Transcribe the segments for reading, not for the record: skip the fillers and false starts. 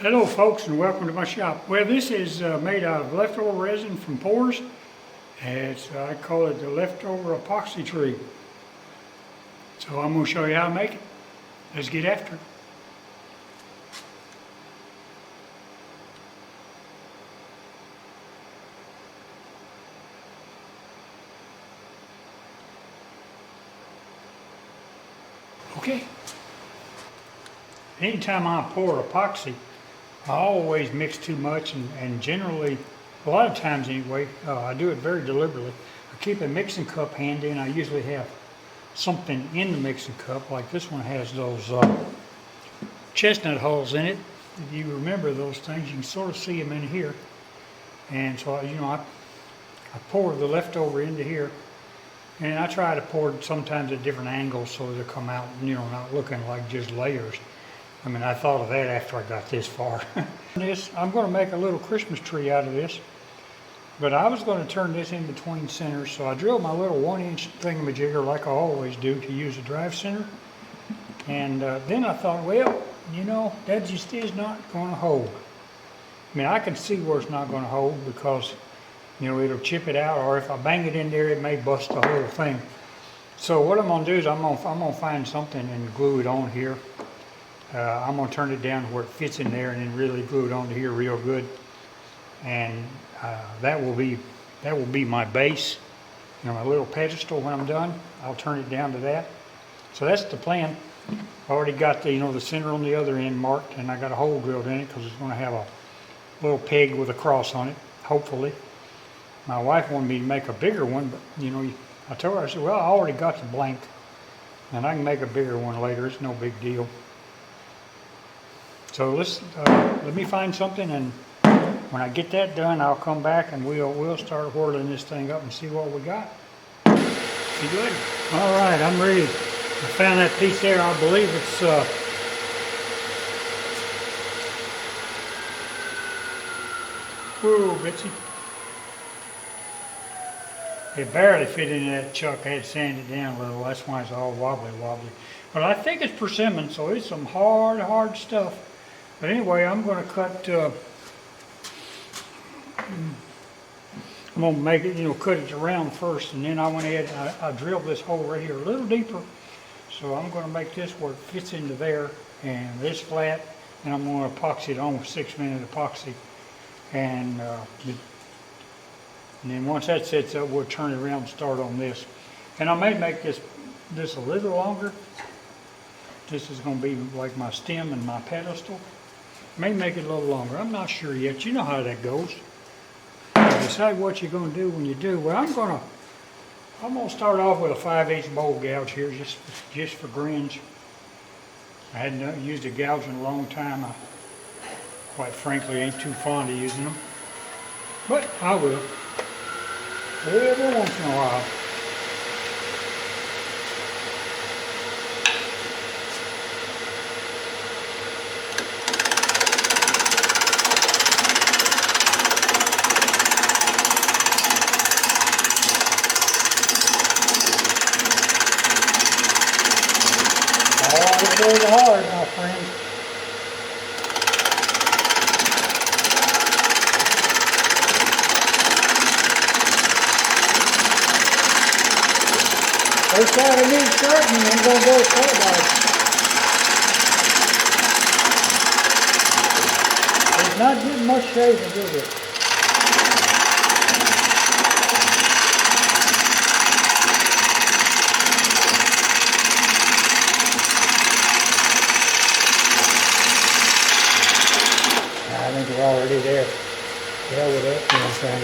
Hello folks, and welcome to my shop. Well, this is made out of leftover resin from pores. I call it the leftover epoxy tree. So I'm going to show you how to make it. Let's get after it. Okay. Anytime I pour epoxy, I always mix too much, and generally, a lot of times anyway, I do it very deliberately. I keep a mixing cup handy, and I usually have something in the mixing cup, like this one has those chestnut holes in it. If you remember those things, you can sort of see them in here. And so, I pour the leftover into here, and I try to pour it sometimes at different angles so they come out, not looking like just layers. I mean, I thought of that after I got this far. I'm going to make a little Christmas tree out of this, but I was going to turn this in between centers, so I drilled my little 1-inch thingamajigger like I always do to use a drive center. And then I thought, well, that just is not going to hold. I mean, I can see where it's not going to hold because, it'll chip it out, or if I bang it in there, it may bust the whole thing. So what I'm going to do is I'm going to find something and glue it on here. I'm going to turn it down to where it fits in there and then really glue it onto here real good. And that will be my base, my little pedestal when I'm done. I'll turn it down to that. So that's the plan. I already got the center on the other end marked, and I got a hole drilled in it because it's going to have a little peg with a cross on it, hopefully. My wife wanted me to make a bigger one, but I told her, I said, well, I already got the blank, and I can make a bigger one later. It's no big deal. So let me find something, and when I get that done, I'll come back and we'll start whirling this thing up and see what we got. See you later. All right, I'm ready. I found that piece there. I believe it's whoa, Bitsy. It barely fit into that chuck. I had to sand it down a little. That's why it's all wobbly. But I think it's persimmon, so it's some hard stuff. But anyway, I'm going to cut, I'm going to make it, cut it around first, and then I went ahead and I drilled this hole right here a little deeper. So I'm going to make this where it fits into there, and this flat, and I'm going to epoxy it on with 6-minute epoxy. And then once that sets up, we'll turn it around and start on this. And I may make this a little longer. This is going to be like my stem and my pedestal. May make it a little longer. I'm not sure yet. You know how that goes. Decide what you're going to do when you do. Well, I'm going to start off with a 5/8 bowl gouge here, just for grins. I hadn't used a gouge in a long time. I, quite frankly, ain't too fond of using them, but I will every once in a while. It's really hard, my friend. First time I need starting, I'm going to go sideways. It's not getting much shaving, is it? I think we're already there. Yeah, with that kind of thing.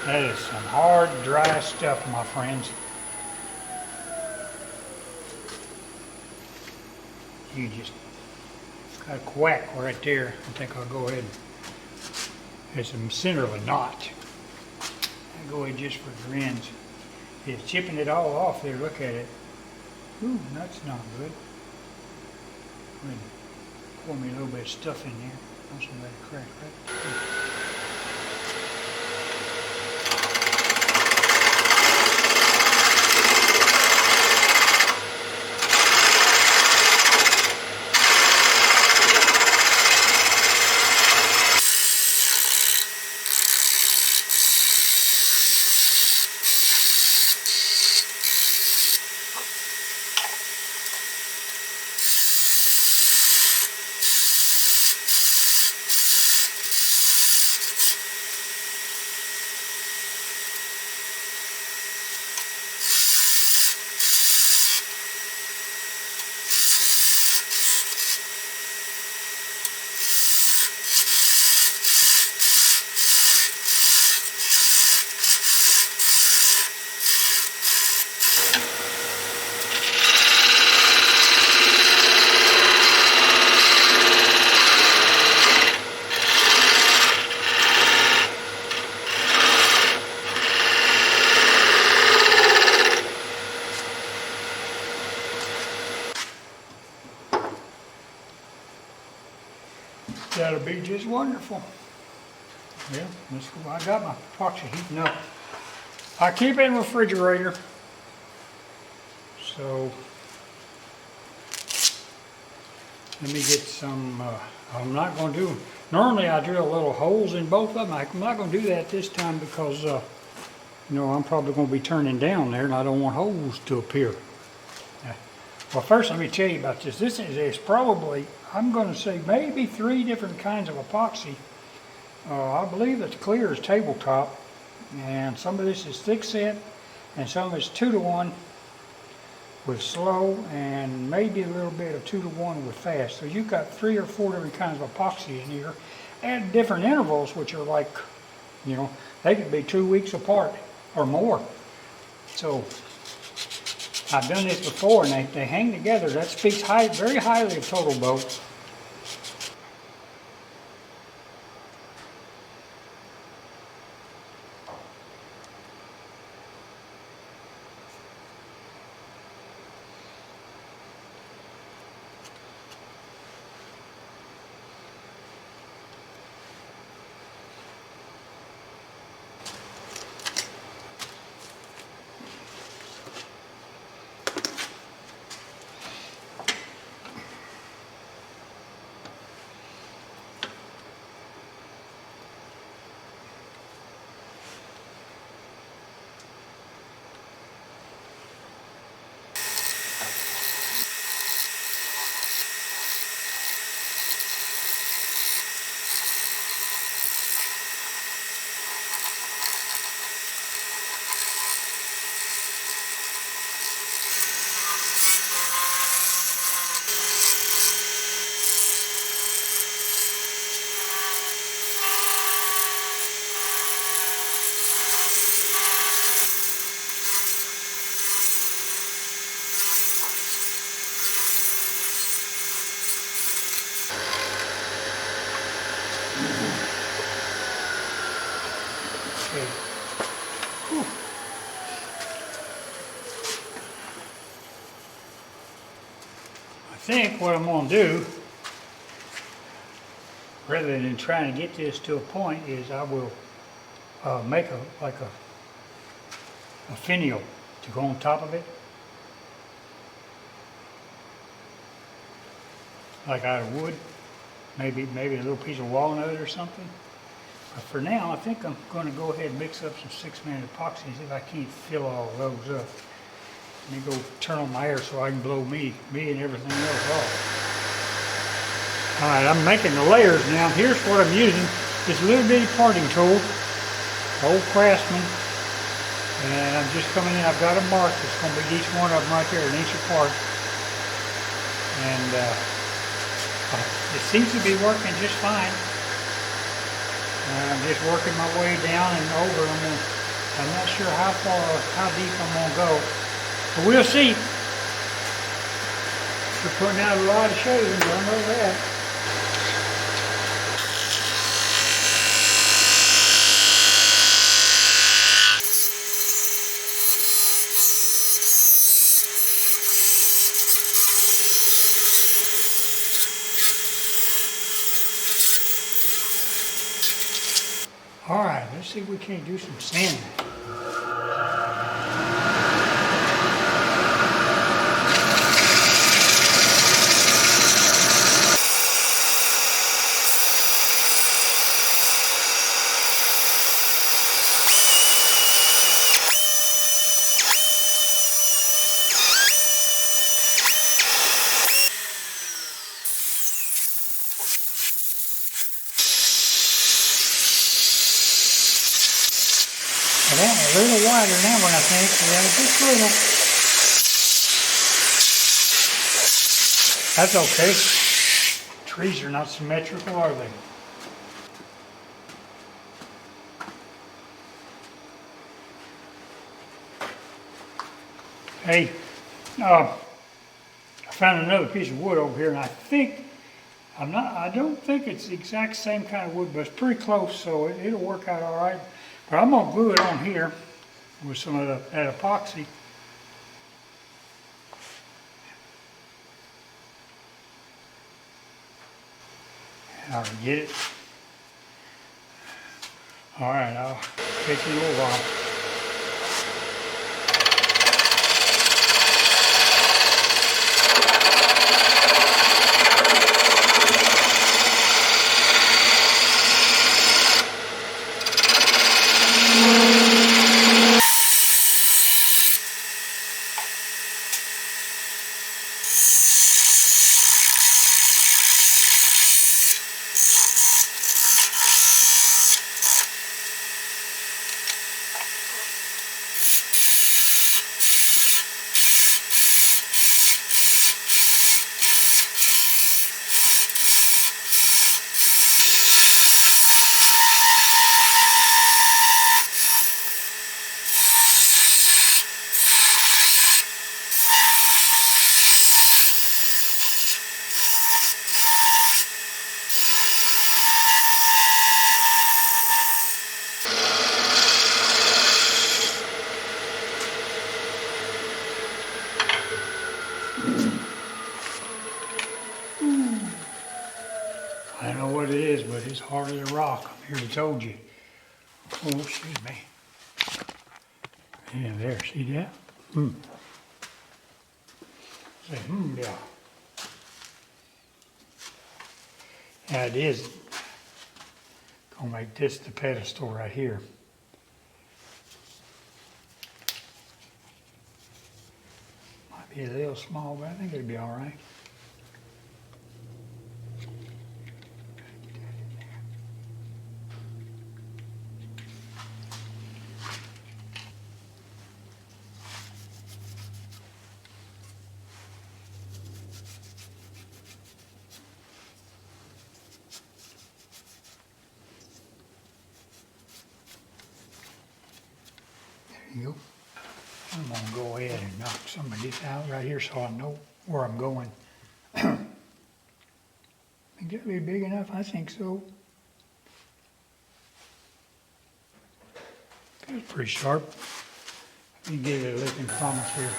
That is some hard, dry stuff, my friends. You just got a quack right there. I think I'll go ahead and it's in the center of a knot. I go ahead just for grins. It's chipping it all off there. Look at it. Ooh, that's not good. Pour me a little bit of stuff in there. Somebody cracked right. That'll be just wonderful. Yeah, I got my epoxy heating up. I keep it in the refrigerator. So let me get some, I'm not going to do, normally I drill little holes in both of them. I'm not going to do that this time because, you know, I'm probably going to be turning down there and I don't want holes to appear. Well, first let me tell you about this. This is probably, I'm going to say maybe 3 different kinds of epoxy. I believe it's clear as tabletop, and some of this is thick set, and some of it's 2-to-1 with slow, and maybe a little bit of 2-to-1 with fast. So you've got 3 or 4 different kinds of epoxy in here, at different intervals, which are like, you know, they could be 2 weeks apart or more. So I've done this before, and they hang together. That speaks very highly of Total Boat. I think what I'm going to do, rather than trying to get this to a point, is I will make a finial to go on top of it, like out of wood, maybe a little piece of walnut or something. But for now, I think I'm going to go ahead and mix up some 6-minute epoxies if I can't fill all those up. Let me go turn on my air so I can blow me and everything else off. All right, I'm making the layers now. Here's what I'm using. This little bitty parting tool, old Craftsman. And I'm just coming in, I've got a mark. It's going to be each one of them right there, an inch apart. And it seems to be working just fine. I'm just working my way down and over them. I'm not sure how deep I'm going to go. But we'll see. We're putting out a lot of shade, I know that. right, let's see if we can't do some sanding. Well, that a little wider than that one, I think. Yeah, just a little. That's okay. Trees are not symmetrical, are they? Hey, I found another piece of wood over here, and I don't think it's the exact same kind of wood, but it's pretty close, so it'll work out all right. But I'm gonna glue it on here with some of that epoxy. I'll get it. All right, I'll take you a little while. I don't know what it is, but it's hard as a rock. I'm here to told you. Oh, excuse me. Yeah, there, see that? Say, yeah. Yeah, it is. Gonna make this the pedestal right here. Might be a little small, but I think it'll be all right. There you go. I'm gonna go ahead and knock some of this out right here so I know where I'm going. Think that'll be big enough? I think so. That's pretty sharp. Let me give it a licking promise here.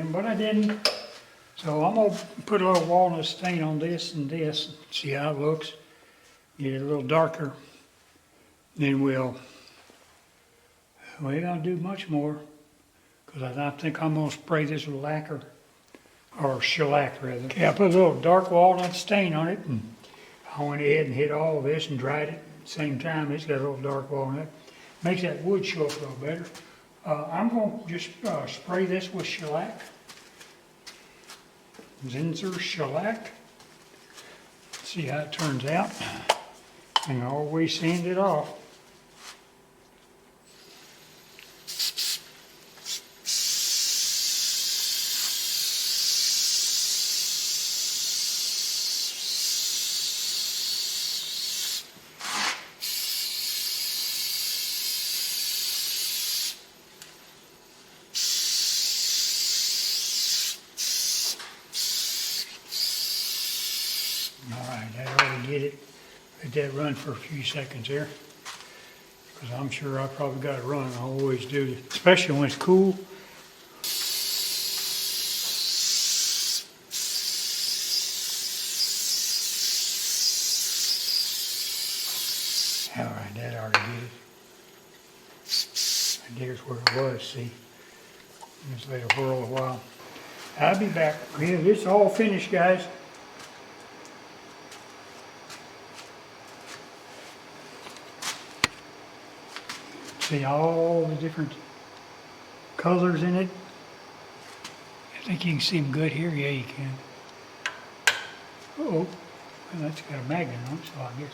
But I didn't. So I'm gonna put a little walnut stain on this and this, and see how it looks. Get it a little darker. Then we ain't gonna do much more, because I think I'm gonna spray this with lacquer or shellac rather. Okay, I put a little dark walnut stain on it, and I went ahead and hit all of this and dried it at the same time. It's got a little dark walnut. Makes that wood show up a little better. I'm going to just spray this with shellac. Zinsser shellac. See how it turns out. And always sand it off. Alright, that ought to get it. Let that run for a few seconds there. Because I'm sure I probably got it running. I always do, especially when it's cool. Alright, that ought to get it. And there's where it was, see. Just let it whirl a while. I'll be back. Yeah, this is all finished, guys. See all the different colors in it. I think you can see them good here. Yeah, you can. Uh-oh. Well, that's got a magnet on it, so I guess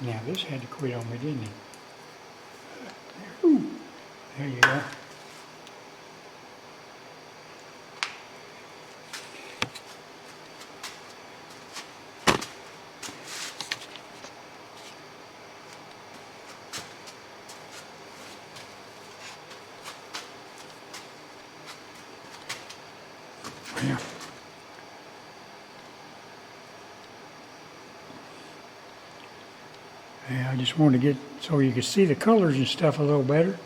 it's... Now, this had to quit on me, didn't it? Ooh. There you go. Yeah. Yeah, I just wanted to get so you could see the colors and stuff a little better.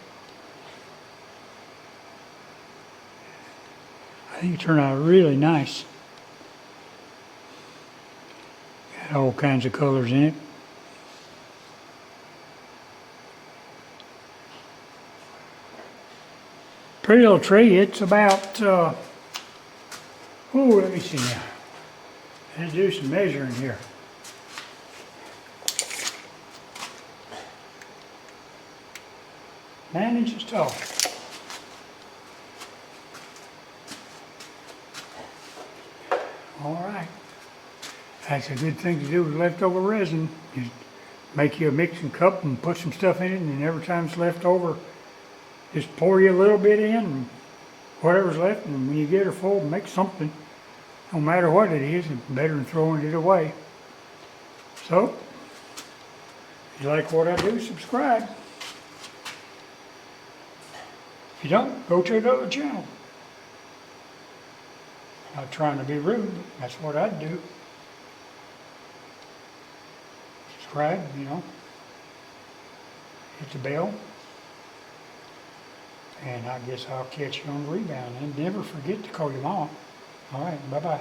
I think it turned out really nice. Got all kinds of colors in it. Pretty little tree. It's about, let me see now. Let's do some measuring here. Nine inches tall. All right. That's a good thing to do with leftover resin. Just make you a mixing cup and put some stuff in it, and then every time it's left over, just pour you a little bit in, and whatever's left, and when you get her full, make something. No matter what it is, it's better than throwing it away. So, if you like what I do, subscribe. If you don't, go to another channel. Not trying to be rude, but that's what I'd do. Subscribe, you know. Hit the bell. And I guess I'll catch you on the rebound. And never forget to call your mom. All right, bye-bye.